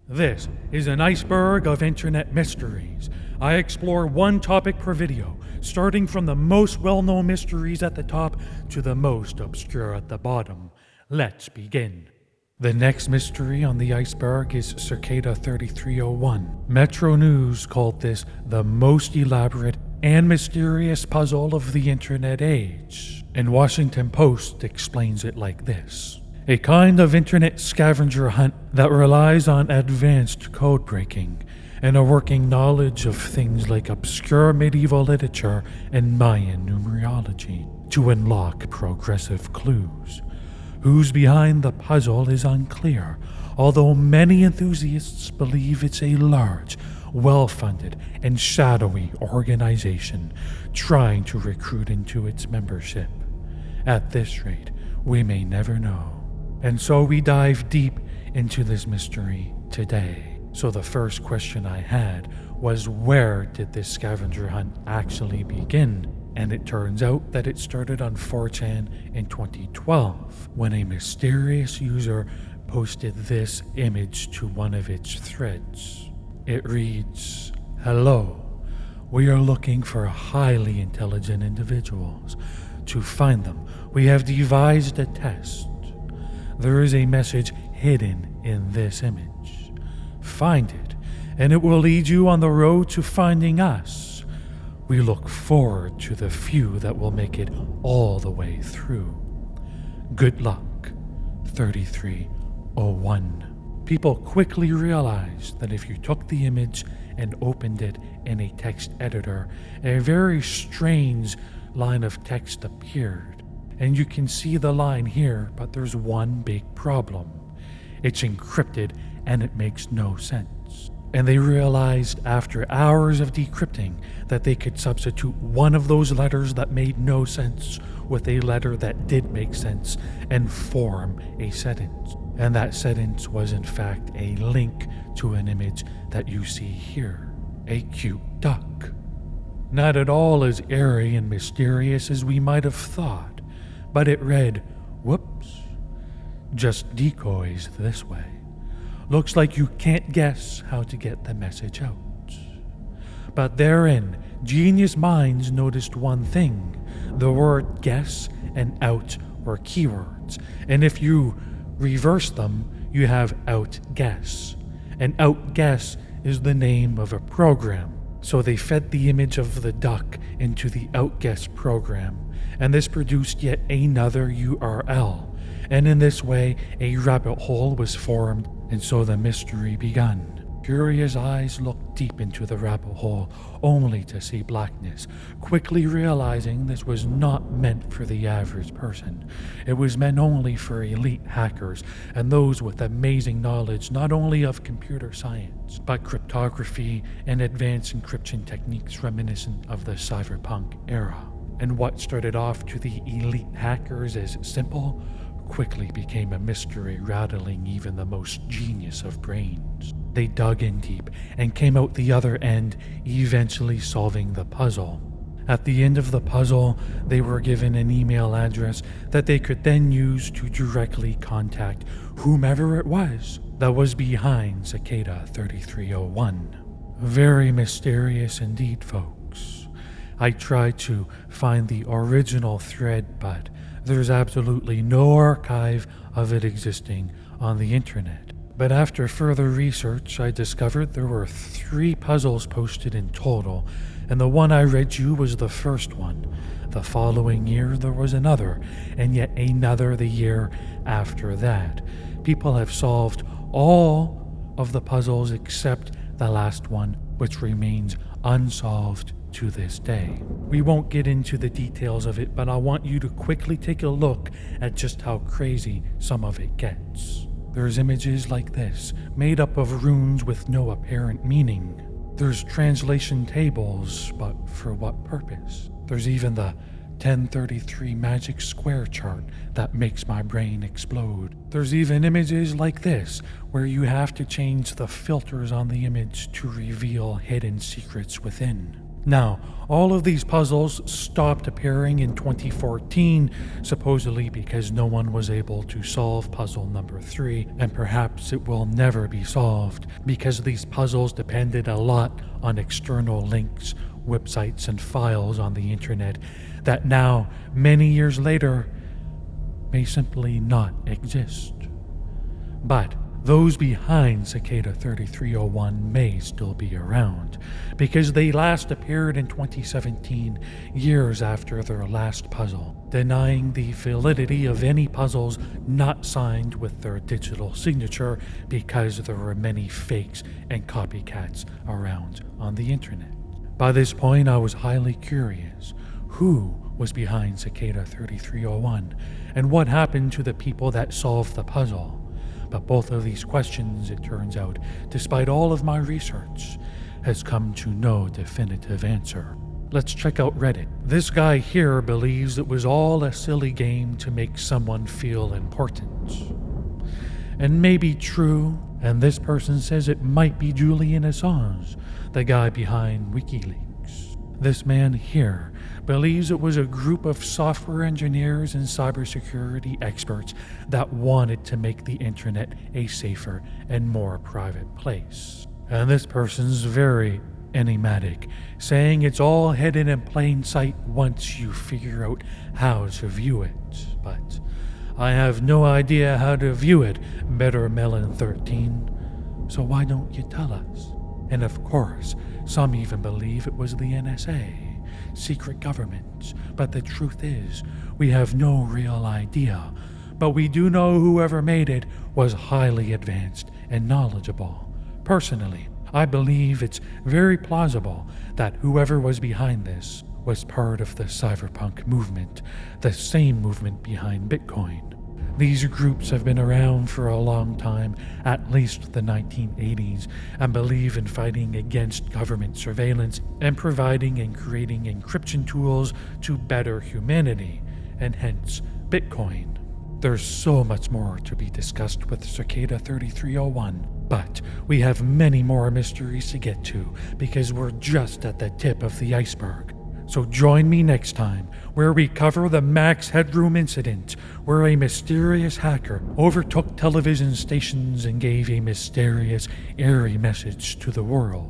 This is an iceberg of internet mysteries. I explore one topic per video, starting from the most well-known mysteries at the top to the most obscure at the bottom. Let's begin. The next mystery on the iceberg is Circada 3301. Metro News called this the most elaborate and mysterious puzzle of the internet age, and Washington Post explains it like this. A kind of internet scavenger hunt that relies on advanced code breaking and a working knowledge of things like obscure medieval literature and Mayan numerology to unlock progressive clues. Who's behind the puzzle is unclear, although many enthusiasts believe it's a large, well-funded, and shadowy organization trying to recruit into its membership. At this rate, we may never know. And so we dive deep into this mystery today. So the first question I had was, where did this scavenger hunt actually begin? And it turns out that it started on 4chan in 2012 when a mysterious user posted this image to one of its threads. It reads, "Hello, we are looking for highly intelligent individuals. To find them, we have devised a test. There is a message hidden in this image. Find it, and it will lead you on the road to finding us. We look forward to the few that will make it all the way through. Good luck, 3301. People quickly realized that if you took the image and opened it in a text editor, a very strange line of text appeared. And you can see the line here, but there's one big problem. It's encrypted and it makes no sense. And they realized after hours of decrypting that they could substitute one of those letters that made no sense with a letter that did make sense and form a sentence. And that sentence was in fact a link to an image that you see here, a cute duck. Not at all as airy and mysterious as we might have thought. But it read, "Whoops, just decoys this way. Looks like you can't guess how to get the message out." But therein, genius minds noticed one thing. The word guess and out were keywords, and if you reverse them, you have outguess. And outguess is the name of a program. So they fed the image of the duck into the outguess program, and this produced yet another URL. And in this way, a rabbit hole was formed, and so the mystery began. Curious eyes looked deep into the rabbit hole, only to see blackness, quickly realizing this was not meant for the average person. It was meant only for elite hackers and those with amazing knowledge not only of computer science, but cryptography and advanced encryption techniques reminiscent of the cyberpunk era. And what started off to the elite hackers as simple quickly became a mystery rattling even the most genius of brains. They dug in deep and came out the other end, eventually solving the puzzle. At the end of the puzzle, they were given an email address that they could then use to directly contact whomever it was that was behind Circada 3301. Very mysterious indeed, folks. I tried to find the original thread, but there's absolutely no archive of it existing on the internet. But after further research, I discovered there were 3 puzzles posted in total, and the one I read you was the first one. The following year there was another, and yet another the year after that. People have solved all of the puzzles except the last one, which remains unsolved to this day. We won't get into the details of it, but I want you to quickly take a look at just how crazy some of it gets. There's images like this, made up of runes with no apparent meaning. There's translation tables, but for what purpose? There's even the 1033 magic square chart that makes my brain explode. There's even images like this, where you have to change the filters on the image to reveal hidden secrets within. Now, all of these puzzles stopped appearing in 2014, supposedly because no one was able to solve puzzle number 3, and perhaps it will never be solved because these puzzles depended a lot on external links, websites, and files on the internet that now, many years later, may simply not exist. But those behind Circada 3301 may still be around, because they last appeared in 2017, years after their last puzzle, denying the validity of any puzzles not signed with their digital signature because there were many fakes and copycats around on the internet. By this point, I was highly curious. Who was behind Circada 3301, and what happened to the people that solved the puzzle? But both of these questions, it turns out, despite all of my research, has come to no definitive answer. Let's check out Reddit. This guy here believes it was all a silly game to make someone feel important. And maybe true, and this person says it might be Julian Assange, the guy behind WikiLeaks. This man here believes it was a group of software engineers and cybersecurity experts that wanted to make the internet a safer and more private place. And this person's very enigmatic, saying it's all hidden in plain sight once you figure out how to view it. But I have no idea how to view it, Better Melon 13, so why don't you tell us? And of course, some even believe it was the NSA, secret government, but the truth is, we have no real idea. But we do know whoever made it was highly advanced and knowledgeable. Personally, I believe it's very plausible that whoever was behind this was part of the cyberpunk movement, the same movement behind Bitcoin. These groups have been around for a long time, at least the 1980s, and believe in fighting against government surveillance and providing and creating encryption tools to better humanity, and hence Bitcoin. There's so much more to be discussed with Circada 3301, but we have many more mysteries to get to because we're just at the tip of the iceberg. So join me next time, where we cover the Max Headroom incident, where a mysterious hacker overtook television stations and gave a mysterious, eerie message to the world.